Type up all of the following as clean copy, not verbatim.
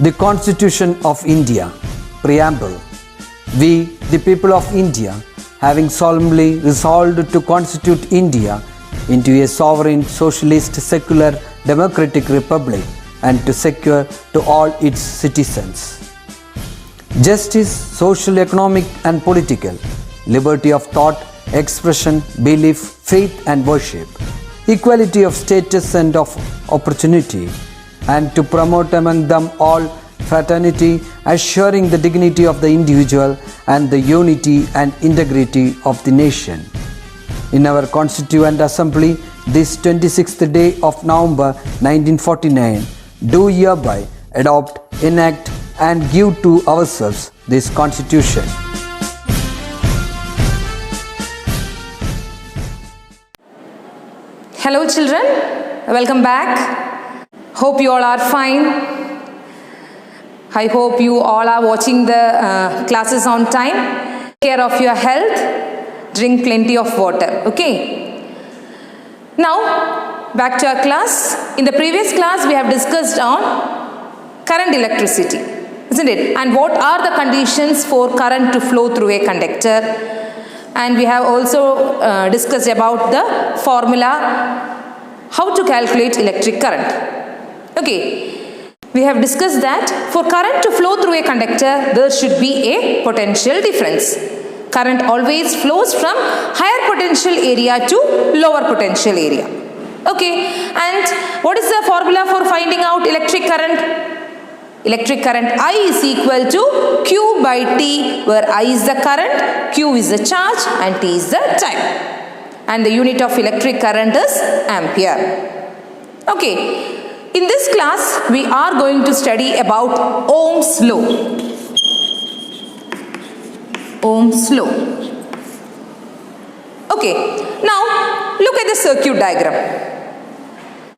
The Constitution of India, Preamble. We, the people of India, having solemnly resolved to constitute India into a sovereign, socialist, secular, democratic republic and to secure to all its citizens justice, social, economic and political, liberty of thought, expression, belief, faith and worship, equality of status and of opportunity, and to promote among them all fraternity, assuring the dignity of the individual and the unity and integrity of the nation. In our Constituent Assembly, this 26th day of November 1949, do hereby adopt, enact and give to ourselves this Constitution. Hello children, welcome back. Hope you all are fine. I hope you all are watching the classes on time. Take care of your health, drink plenty of water, okay? Now, back to our class. In the previous class, we have discussed on current electricity, isn't it? And what are the conditions for current to flow through a conductor? And we have also discussed about the formula, how to calculate electric current. Okay. We have discussed that for current to flow through a conductor, there should be a potential difference. Current always flows from higher potential area to lower potential area. Okay, and what is the formula for finding out electric current? Electric current I is equal to Q by T, where I is the current, Q is the charge and T is the time. And the unit of electric current is ampere. Okay. In this class, we are going to study about Ohm's law. Ohm's law. Okay, now look at the circuit diagram.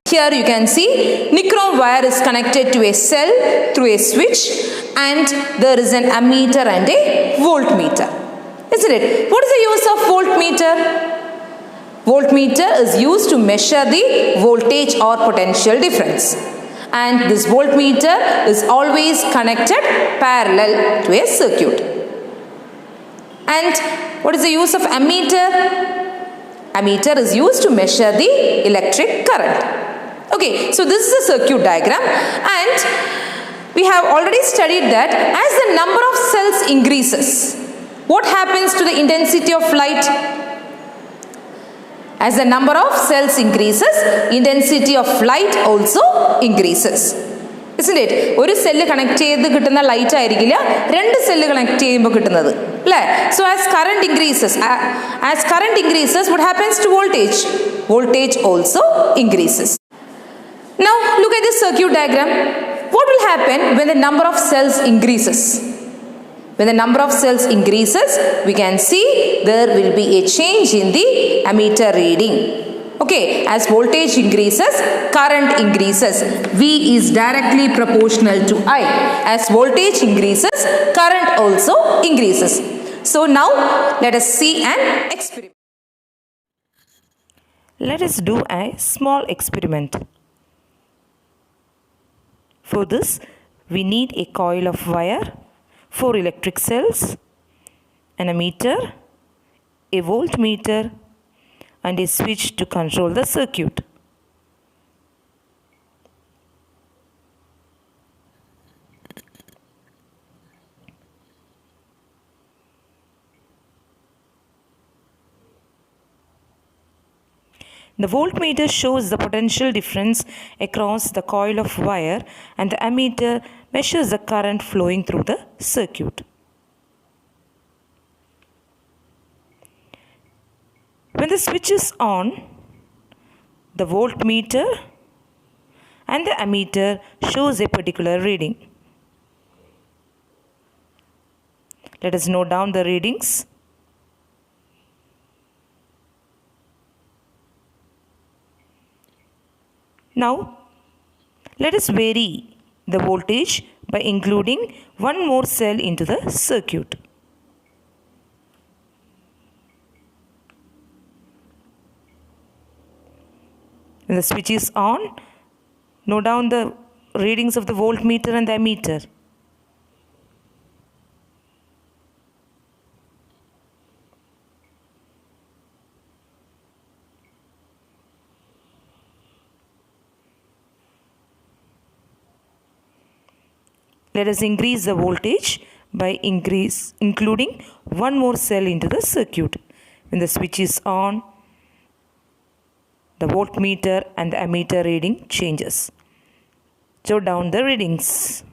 Here you can see nichrome wire is connected to a cell through a switch and there is an ammeter and a voltmeter. Isn't it? What is the use of voltmeter? Voltmeter is used to measure the voltage or potential difference, and this voltmeter is always connected parallel to a circuit. And what is the use of ammeter? Ammeter is used to measure the electric current. Okay, so this is a circuit diagram, and we have already studied that as the number of cells increases, what happens to the intensity of light? As the number of cells increases, intensity of light also increases. Isn't it? One cell connect ചെയ്ത് കിട്ടുന്ന light ആയിരിക്കില്ല രണ്ട് cell connect ചെയ്യുമ്പോൾ കിട്ടുന്നത് അല്ലേ? So as current increases, what happens to voltage? Voltage also increases. Now look at this circuit diagram. What will happen when the number of cells increases? When the number of cells increases, we can see there will be a change in the ammeter reading. Okay, as voltage increases, current increases. V is directly proportional to I. As voltage increases, current also increases. So now let us see an experiment. Let us do a small experiment. For this, we need a coil of wire, 4 electric cells, an ammeter, a voltmeter and a switch to control the circuit. The voltmeter shows the potential difference across the coil of wire and the ammeter measures the current flowing through the circuit. When the switch is on, the voltmeter and the ammeter shows a particular reading. Let us note down the readings. Now, let us vary the voltage by including one more cell into the circuit. When the switch is on, note down the readings of the voltmeter and the ammeter. Let us increase the voltage by including one more cell into the circuit. When the switch is on, the voltmeter and the ammeter reading changes. Jot down the readings.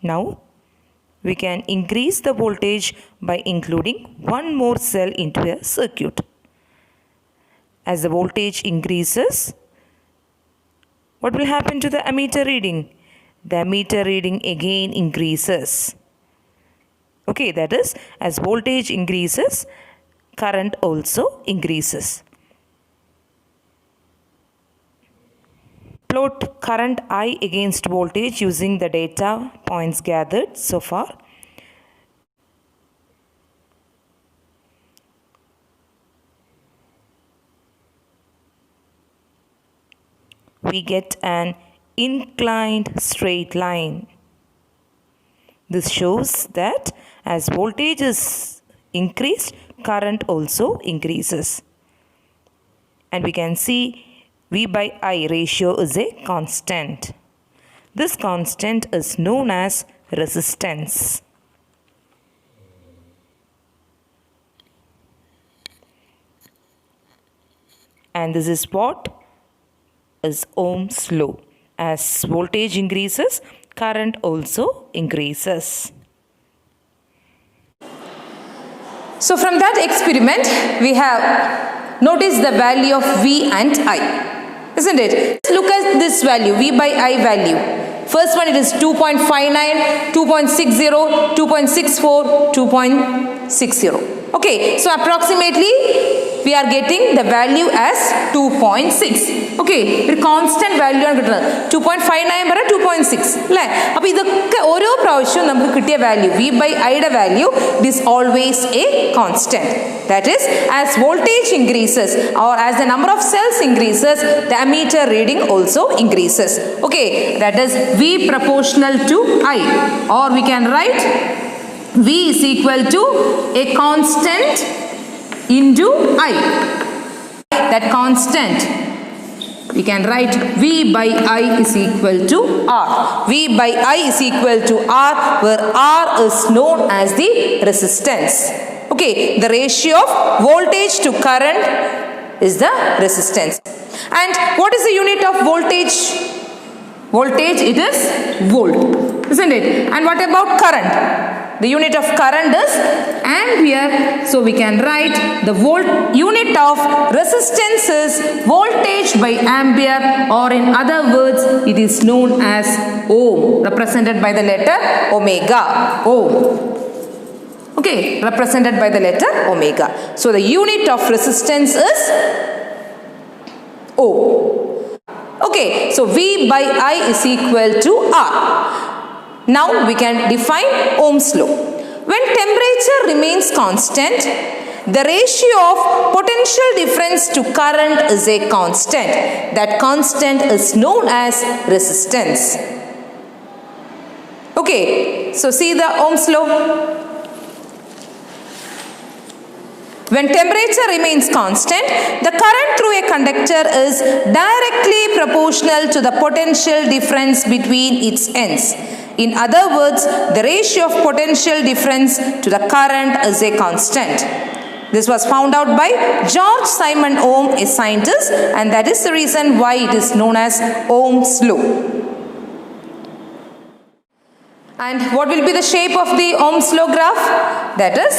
Now, we can increase the voltage by including one more cell into a circuit. As the voltage increases, what will happen to the ammeter reading? The ammeter reading again increases. Okay, that is, as voltage increases, current also increases. Plot current I against voltage using the data points gathered so far. We get an inclined straight line. This shows that as voltage is increased, current also increases. And we can see V by I ratio is a constant. This constant is known as resistance. And this is what is Ohm's law. As voltage increases, current also increases. So from that experiment, we have noticed the value of V and I, isn't it? Let's look at this value, V by I value. First one, it is 2.59, 2.60, 2.64, 2.60. Okay, so approximately we are getting the value as 2.6. Okay, ഒരു constant value ആണ് കിട്ടുന്നത്. 2.59 വരെ 2.6 അല്ലേ? അപ്പോൾ ഇതൊക്കെ ഓരോ പ്രാവശ്യവും നമുക്ക് കിട്ടിയ വാല്യൂ വി ബൈ ഐയുടെ value it is always A constant. That is, as voltage increases or as the number of cells increases, the ammeter reading also increases. Okay, that is V proportional to I, or we can write V is equal to a constant into I. That constant, we can write V by I is equal to R. V by I is equal to R, where R is known as the resistance. Okay, the ratio of voltage to current is the resistance. And what is the unit of voltage? Voltage, it is volt, isn't it? And what about current? The unit of current is ampere. So we can write the unit of resistance is voltage by ampere, or in other words, it is known as ohm, represented by the letter omega. Ohm. Okay, represented by the letter omega. So the unit of resistance is ohm. Okay, so V by I is equal to R. Now we can define Ohm's law. When temperature remains constant, the ratio of potential difference to current is a constant. That constant is known as resistance. Okay, so see the Ohm's law. When temperature remains constant, the current through a conductor is directly proportional to the potential difference between its ends. In other words, the ratio of potential difference to the current is a constant. This was found out by George Simon Ohm, a scientist, and that is the reason why it is known as Ohm's law. And what will be the shape of the Ohm's law graph? That is,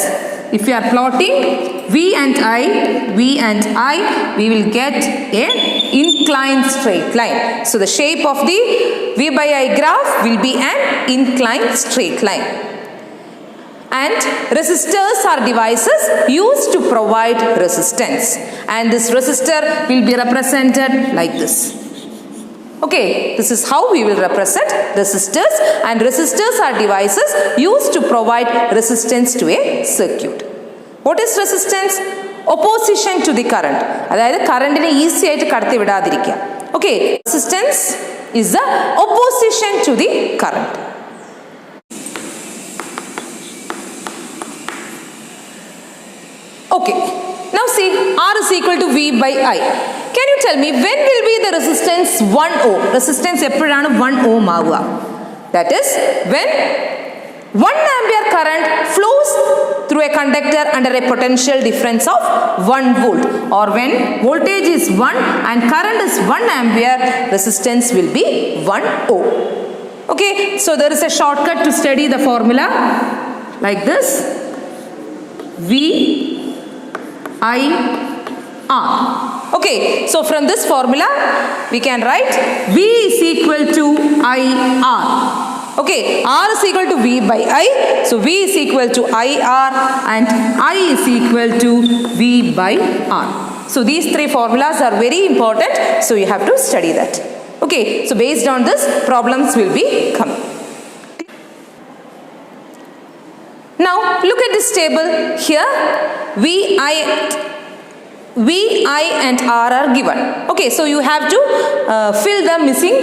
if you are plotting V and I, we will get an inclined straight line. So the shape of the V by I graph will be an inclined straight line. And resistors are devices used to provide resistance. And this resistor will be represented like this. Okay, this is how we will represent resistors, and resistors are devices used to provide resistance to a circuit. What is resistance? Opposition to the current. അതായത് കറണ്ടിനെ easy ആയിട്ട് കടത്തി വിടാതിരിക്കുക. Okay, resistance is the opposition to the current. Okay, now see, R is equal to V by I. Can you tell me when will be the resistance 1 ohm? Resistance എപ്പോഴാണ് 1 ohm ആവുക? That is when 1 ampere current flows through a conductor under a potential difference of 1 volt, or when voltage is 1 and current is 1 ampere, resistance will be 1 ohm. Okay, so there is a shortcut to study the formula like this: V I R. Okay, so from this formula we can write V is equal to I R. Okay, R is equal to V by I, so V is equal to I R and I is equal to V by R. So these three formulas are very important, so you have to study that. Okay, so based on this, problems will be coming. Now look at this table here. V, I and R are given. Okay, so you have to fill the missing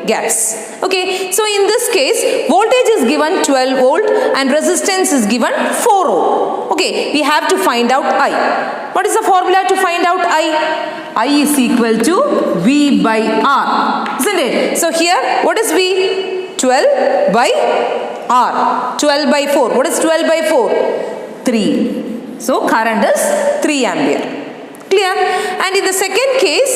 gaps. Okay, so in this case, voltage is given 12 volt and resistance is given 4 ohm. Okay, we have to find out I. What is the formula to find out I? I is equal to V by R, isn't it? So here, what is V? 12 by R. 12 by 4. What is 12 by 4? 3. So current is 3 ampere. Clear? And in the second case,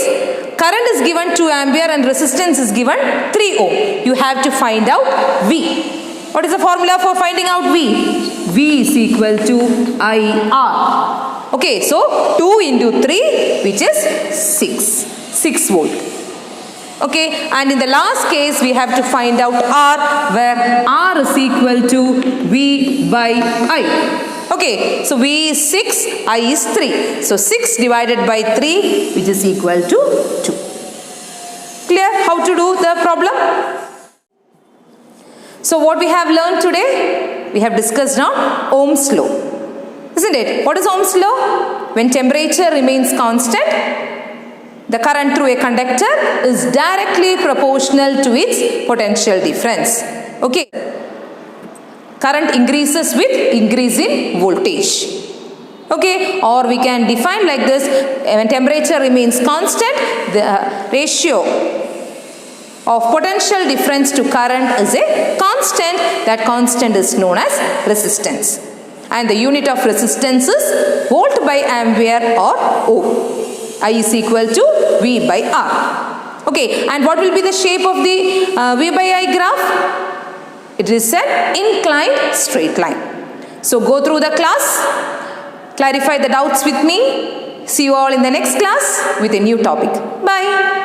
current is given 2 ampere and resistance is given 3 ohm. You have to find out V. What is the formula for finding out V? V is equal to IR. Okay, so 2 into 3, which is 6 volt. Okay, and in the last case we have to find out R, where R is equal to V by I. Okay, so V is 6, I is 3. So 6 divided by 3, which is equal to 2. Clear how to do the problem? So what we have learned today? We have discussed on Ohm's law. Isn't it? What is Ohm's law? When temperature remains constant, the current through a conductor is directly proportional to its potential difference. Okay. Current increases with increase in voltage. Okay, or we can define like this: when temperature remains constant, the ratio of potential difference to current is a constant. That constant is known as resistance, and the unit of resistance is volt by ampere or ohm. I is equal to V by R. Okay, and what will be the shape of the V by I graph? It is an inclined straight line. So go through the class, clarify the doubts with me. See you all in the next class with a new topic. Bye.